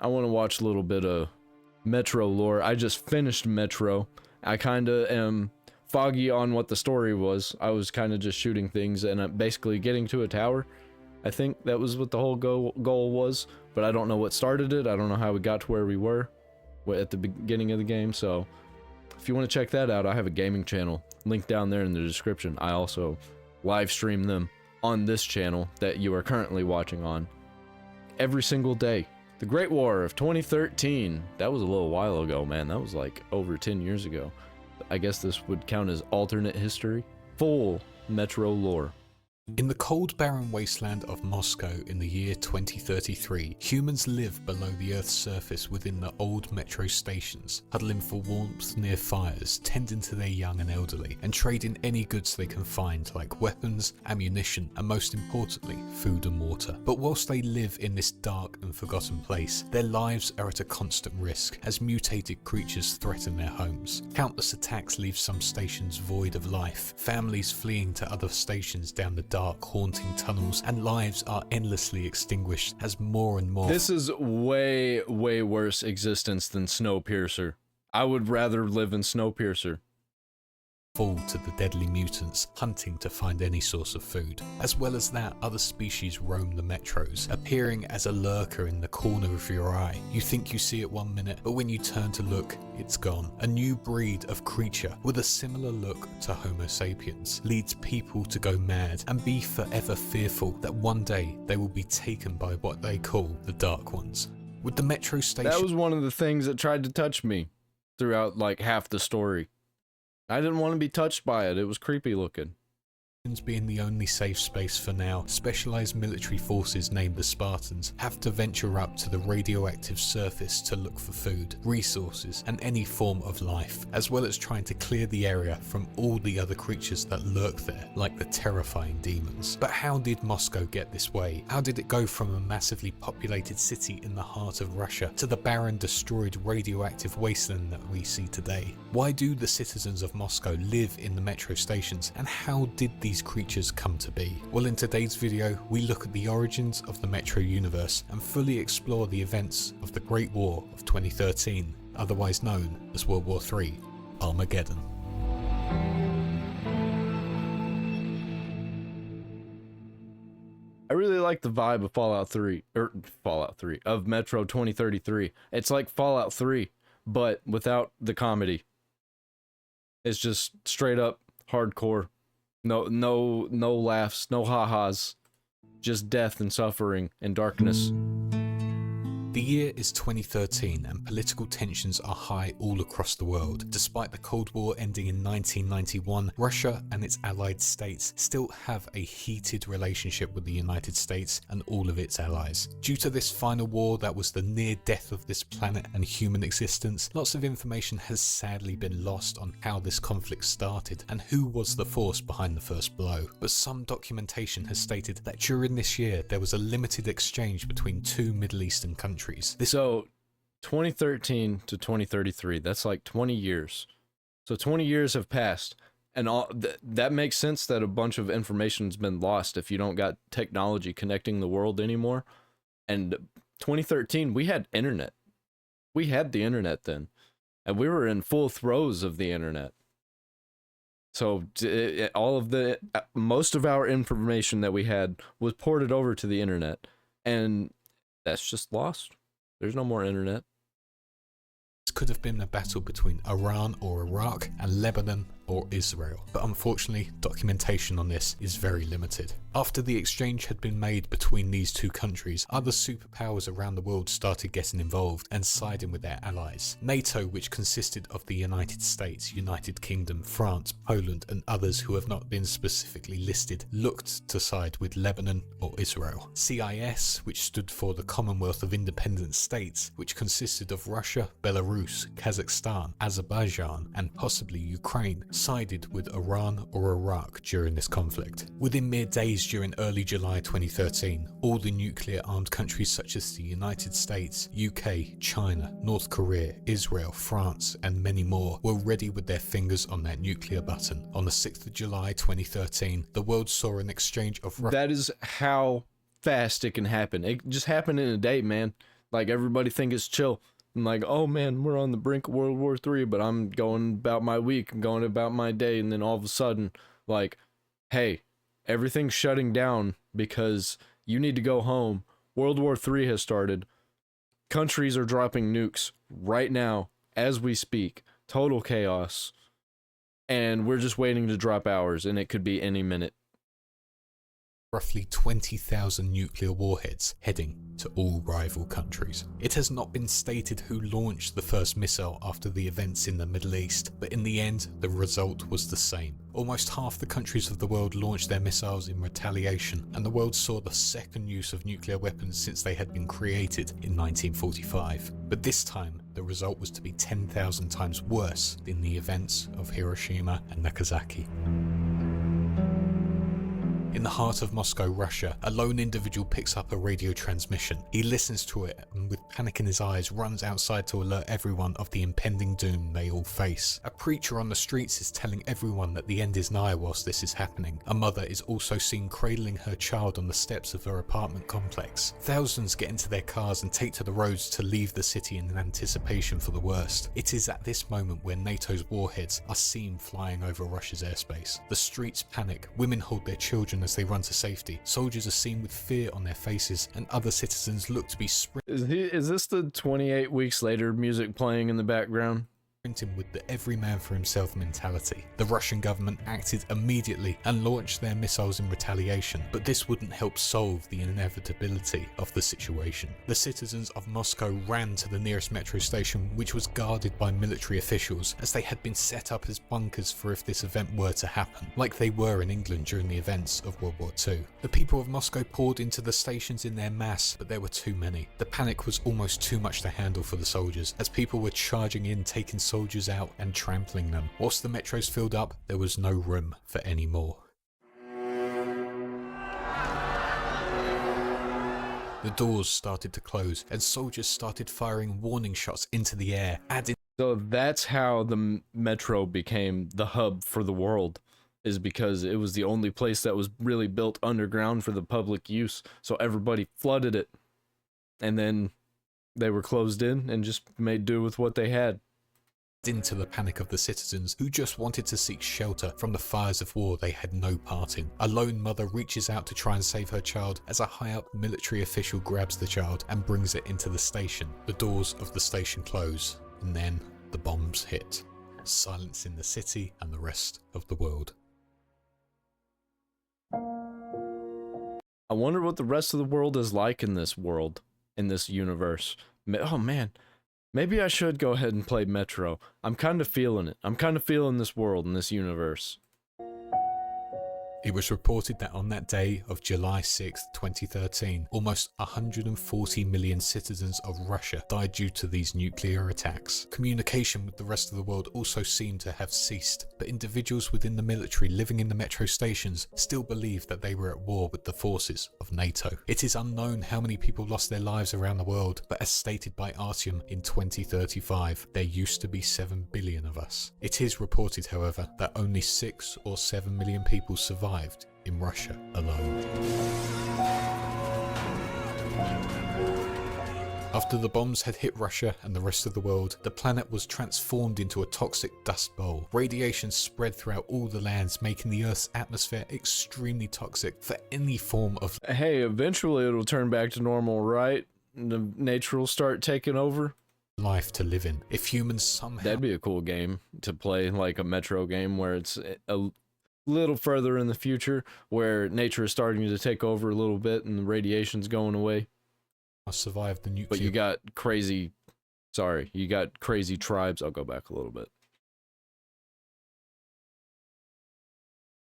I want to watch a little bit of Metro lore. I just finished Metro. I kind of am foggy on what the story was. I was kind of just shooting things and basically getting to a tower. I think that was what the whole goal was, but I don't know what started it. I don't know how we got to where we were at the beginning of the game, so if you want to check that out, I have a gaming channel. Link down there in the description. I also live stream them on this channel that you are currently watching on every single day. The Great War of 2013. That was a little while ago, man. That was like over 10 years ago. I guess this would count as alternate history. Full Metro lore. In the cold, barren wasteland of Moscow in the year 2033, humans live below the Earth's surface within the old metro stations, huddling for warmth near fires, tending to their young and elderly, and trading any goods they can find like weapons, ammunition, and most importantly, food and water. But whilst they live in this dark and forgotten place, their lives are at a constant risk as mutated creatures threaten their homes. Countless attacks leave some stations void of life, families fleeing to other stations down the dark, haunting tunnels, and lives are endlessly extinguished as more and more. This is way worse existence than Snowpiercer. I would rather live in Snowpiercer. Fall to the deadly mutants, hunting to find any source of food. As well as that, other species roam the metros, appearing as a lurker in the corner of your eye. You think you see it one minute, but when you turn to look, it's gone. A new breed of creature with a similar look to Homo sapiens leads people to go mad and be forever fearful that one day they will be taken by what they call the Dark Ones. With the metro station... That was one of the things that tried to touch me throughout like half the story. I didn't want to be touched by it. It was creepy looking. Being the only safe space for now, specialized military forces named the Spartans have to venture up to the radioactive surface to look for food, resources, and any form of life, as well as trying to clear the area from all the other creatures that lurk there, like the terrifying demons. But how did Moscow get this way? How did it go from a massively populated city in the heart of Russia to the barren, destroyed, radioactive wasteland that we see today? Why do the citizens of Moscow live in the metro stations, and how did these creatures come to be? Well, in today's video, we look at the origins of the Metro universe and fully explore the events of the Great War of 2013, otherwise known as World War III, Armageddon. I really like the vibe of Fallout 3, of Metro 2033. It's like Fallout 3, but without the comedy. It's just straight up hardcore. No laughs, no ha-has, just death and suffering and darkness. The year is 2013 and political tensions are high all across the world. Despite the Cold War ending in 1991, Russia and its allied states still have a heated relationship with the United States and all of its allies. Due to this final war that was the near death of this planet and human existence, lots of information has sadly been lost on how this conflict started and who was the force behind the first blow. But some documentation has stated that during this year there was a limited exchange between two Middle Eastern countries. So 2013 to 2033, that's like 20 years. So 20 years have passed, and that makes sense that a bunch of information's been lost if you don't got technology connecting the world anymore. And 2013, we had internet. We had the internet then, and we were in full throes of the internet. So most of our information that we had was ported over to the internet, and that's just lost. There's no more internet. This could have been a battle between Iran or Iraq and Lebanon or Israel, but unfortunately documentation on this is very limited. After the exchange had been made between these two countries, other superpowers around the world started getting involved and siding with their allies. NATO, which consisted of the United States, United Kingdom, France, Poland and others who have not been specifically listed, looked to side with Lebanon or Israel. CIS, which stood for the Commonwealth of Independent States, which consisted of Russia, Belarus, Kazakhstan, Azerbaijan and possibly Ukraine, sided with Iran or Iraq during this conflict. Within mere days during early July 2013, all the nuclear-armed countries such as the United States, UK, China, North Korea, Israel, France and many more were ready with their fingers on that nuclear button. On the 6th of July 2013, the world saw an exchange of... That is how fast it can happen. It just happened in a day, man. Like, everybody think it's chill. And like, oh man, we're on the brink of World War III, but I'm going about my week and going about my day. And then all of a sudden, like, hey, everything's shutting down because you need to go home. World War III has started. Countries are dropping nukes right now as we speak. Total chaos. And we're just waiting to drop ours, and it could be any minute. Roughly 20,000 nuclear warheads heading to all rival countries. It has not been stated who launched the first missile after the events in the Middle East, but in the end, the result was the same. Almost half the countries of the world launched their missiles in retaliation, and the world saw the second use of nuclear weapons since they had been created in 1945. But this time, the result was to be 10,000 times worse than the events of Hiroshima and Nagasaki. In the heart of Moscow, Russia, a lone individual picks up a radio transmission. He listens to it and with panic in his eyes runs outside to alert everyone of the impending doom they all face. A preacher on the streets is telling everyone that the end is nigh whilst this is happening. A mother is also seen cradling her child on the steps of her apartment complex. Thousands get into their cars and take to the roads to leave the city in anticipation for the worst. It is at this moment where NATO's warheads are seen flying over Russia's airspace. The streets panic, women hold their children as they run to safety. Soldiers are seen with fear on their faces, and other citizens look to be Is this the 28 weeks later music playing in the background? with the every man for himself mentality. The Russian government acted immediately and launched their missiles in retaliation, but this wouldn't help solve the inevitability of the situation. The citizens of Moscow ran to the nearest metro station, which was guarded by military officials, as they had been set up as bunkers for if this event were to happen, like they were in England during the events of World War II. The people of Moscow poured into the stations in their mass, but there were too many. The panic was almost too much to handle for the soldiers, as people were charging in, taking soldiers out and trampling them. Whilst the metros filled up, there was no room for any more. The doors started to close and soldiers started firing warning shots into the air, adding. So that's how the metro became the hub for the world, is because it was the only place that was really built underground for the public use. So everybody flooded it, and then they were closed in and just made do with what they had. Into the panic of the citizens who just wanted to seek shelter from the fires of war they had no part in. A lone mother reaches out to try and save her child as a high-up military official grabs the child and brings it into the station. The doors of the station close, and then the bombs hit, silencing the city and the rest of the world. I wonder what the rest of the world is like in this world, in this universe. Oh man. Maybe I should go ahead and play Metro. I'm kind of feeling it. I'm kind of feeling this world and this universe. It was reported that on that day of July 6, 2013, almost 140 million citizens of Russia died due to these nuclear attacks. Communication with the rest of the world also seemed to have ceased, but individuals within the military living in the metro stations still believed that they were at war with the forces of NATO. It is unknown how many people lost their lives around the world, but as stated by Artyom in 2035, there used to be 7 billion of us. It is reported, however, that only 6 or 7 million people survived in Russia alone. After the bombs had hit Russia and the rest of the world, the planet was transformed into a toxic dust bowl. Radiation spread throughout all the lands, making the Earth's atmosphere extremely toxic for any form of. Hey, eventually it'll turn back to normal, right? Nature will start taking over. Life to live in. If humans somehow. That'd be a cool game to play, like a Metro game where it's a little further in the future, where nature is starting to take over a little bit and the radiation's going away. Survive the nuclear. But you got crazy tribes. I'll go back a little bit.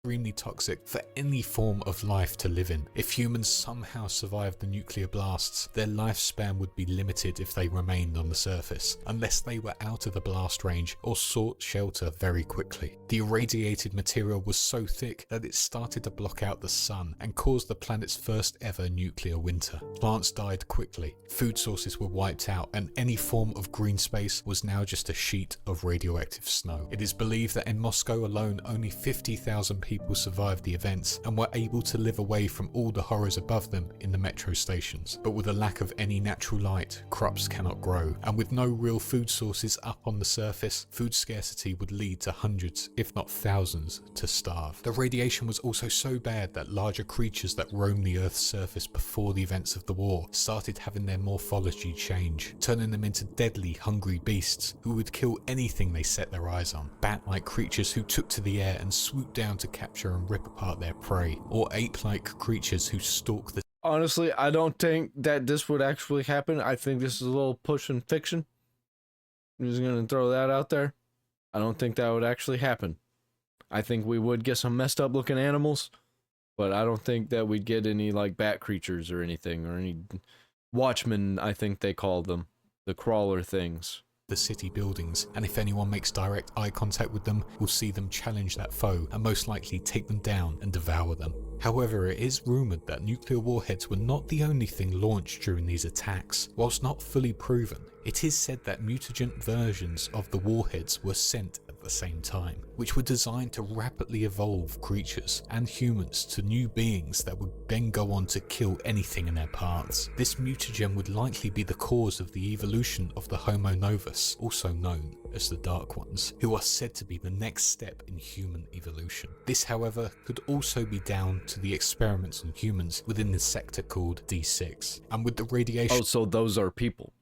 Extremely toxic for any form of life to live in. If humans somehow survived the nuclear blasts, their lifespan would be limited if they remained on the surface, unless they were out of the blast range or sought shelter very quickly. The irradiated material was so thick that it started to block out the sun and caused the planet's first ever nuclear winter. Plants died quickly, food sources were wiped out, and any form of green space was now just a sheet of radioactive snow. It is believed that in Moscow alone, only 50,000 people survived the events and were able to live away from all the horrors above them in the metro stations. But with a lack of any natural light, crops cannot grow, and with no real food sources up on the surface, food scarcity would lead to hundreds, if not thousands, to starve. The radiation was also so bad that larger creatures that roamed the Earth's surface before the events of the war started having their morphology change, turning them into deadly, hungry beasts who would kill anything they set their eyes on. Bat-like creatures who took to the air and swooped down to capture and rip apart their prey, or ape-like creatures who stalk the... Honestly, I don't think that this would actually happen. I think this is a little pushing fiction. I'm just gonna throw that out there. I don't think that would actually happen. I think we would get some messed up looking animals, but I don't think that we'd get any like bat creatures or anything, or any watchmen, I think they call them. The crawler things. The city buildings, and if anyone makes direct eye contact with them, will see them challenge that foe and most likely take them down and devour them. However, it is rumoured that nuclear warheads were not the only thing launched during these attacks. Whilst not fully proven, it is said that mutagen versions of the warheads were sent at the same time, which were designed to rapidly evolve creatures and humans to new beings that would then go on to kill anything in their paths. This mutagen would likely be the cause of the evolution of the Homo novus, also known as the Dark Ones, who are said to be the next step in human evolution. This, however, could also be down to the experiments on humans within the sector called D6, and with the radiation... Oh, so those are people.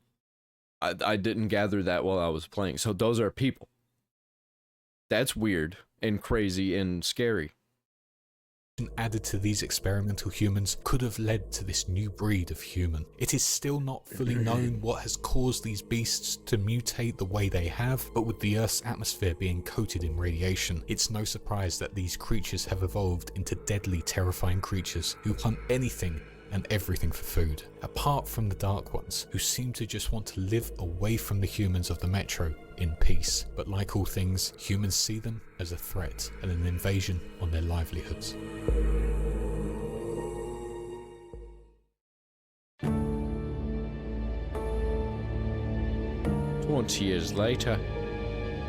I didn't gather that while I was playing. So those are people. That's weird and crazy and scary. Added to these experimental humans could have led to this new breed of human. It is still not fully known what has caused these beasts to mutate the way they have, but with the Earth's atmosphere being coated in radiation, it's no surprise that these creatures have evolved into deadly, terrifying creatures who hunt anything and everything for food, apart from the Dark Ones, who seem to just want to live away from the humans of the Metro in peace. But like all things, humans see them as a threat and an invasion on their livelihoods. Years later,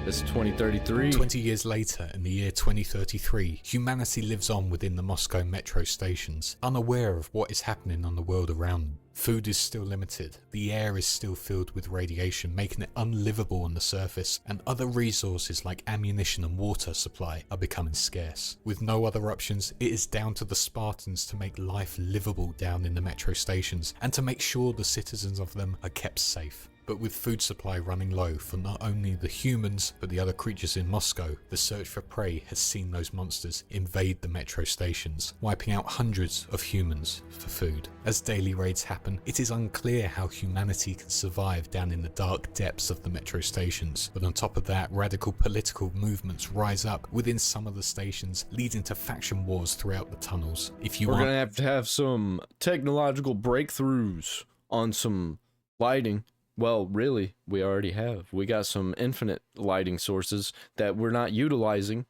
it's 2033. 20 years later, in the year 2033, humanity lives on within the Moscow metro stations, unaware of what is happening on the world around them. Food is still limited, the air is still filled with radiation, making it unlivable on the surface, and other resources like ammunition and water supply are becoming scarce. With no other options, it is down to the Spartans to make life livable down in the metro stations, and to make sure the citizens of them are kept safe. But with food supply running low for not only the humans but the other creatures in Moscow, the search for prey has seen those monsters invade the metro stations, wiping out hundreds of humans for food. As daily raids happen, it is unclear how humanity can survive down in the dark depths of the metro stations. But on top of that, radical political movements rise up within some of the stations, leading to faction wars throughout the tunnels. We're gonna have some technological breakthroughs on some lighting. Well, really, we already have. We got some infinite lighting sources that we're not utilizing,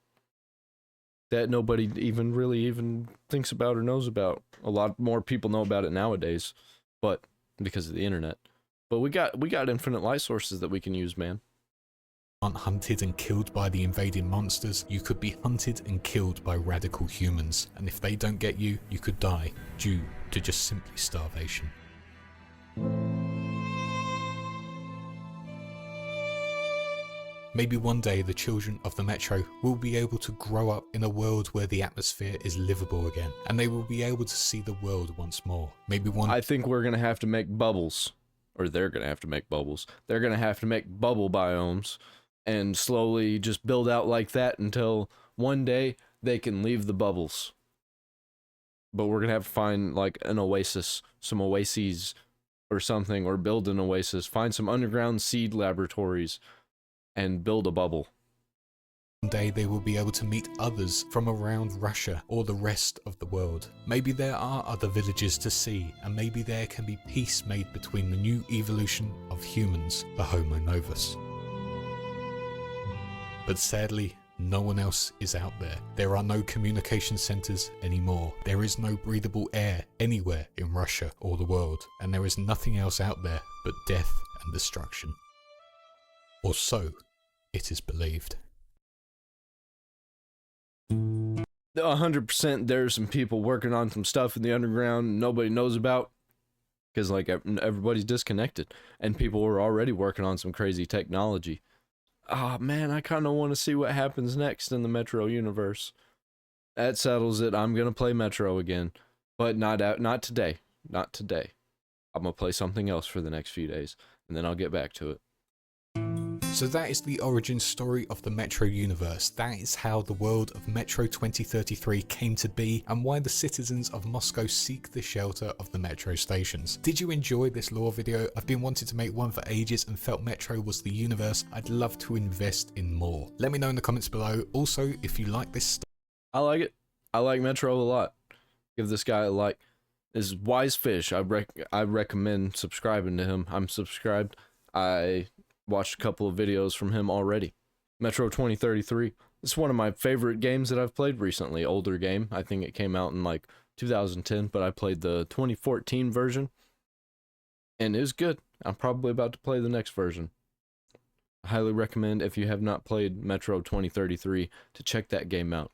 that nobody even thinks about or knows about. A lot more people know about it nowadays, but because of the internet. But we got infinite light sources that we can use, man. Aren't hunted and killed by the invading monsters, you could be hunted and killed by radical humans, and if they don't get you, you could die due to just simply starvation. Maybe one day the children of the Metro will be able to grow up in a world where the atmosphere is livable again, and they will be able to see the world once more. I think we're gonna have to make bubbles, or they're gonna have to make bubbles. They're gonna have to make bubble biomes, and slowly just build out like that until one day they can leave the bubbles. But we're gonna have to find like an oasis, some oases or something, or build an oasis, find some underground seed laboratories, and build a bubble. One day they will be able to meet others from around Russia or the rest of the world. Maybe there are other villages to see, and maybe there can be peace made between the new evolution of humans, the Homo novus. But sadly, no one else is out there. There are no communication centers anymore. There is no breathable air anywhere in Russia or the world, and there is nothing else out there but death and destruction. Or so it is believed. 100% there's some people working on some stuff in the underground nobody knows about, because like everybody's disconnected, and people were already working on some crazy technology. Ah, man, I kind of want to see what happens next in the Metro universe. That settles it. I'm gonna play Metro again, but not today. Not today. I'm gonna play something else for the next few days, and then I'll get back to it. So that is the origin story of the Metro universe. That is how the world of Metro 2033 came to be, and why the citizens of Moscow seek the shelter of the Metro stations. Did you enjoy this lore video? I've been wanting to make one for ages and felt Metro was the universe I'd love to invest in more. Let me know in the comments below. Also, if you like this stuff. I like it. I like Metro a lot. Give this guy a like. This is Wise Fish. I recommend subscribing to him. I'm subscribed. I watched a couple of videos from him already. Metro 2033. It's one of my favorite games that I've played recently. Older game. I think it came out in like 2010, but I played the 2014 version, and it was good. I'm probably about to play the next version. I highly recommend, if you have not played Metro 2033, to check that game out.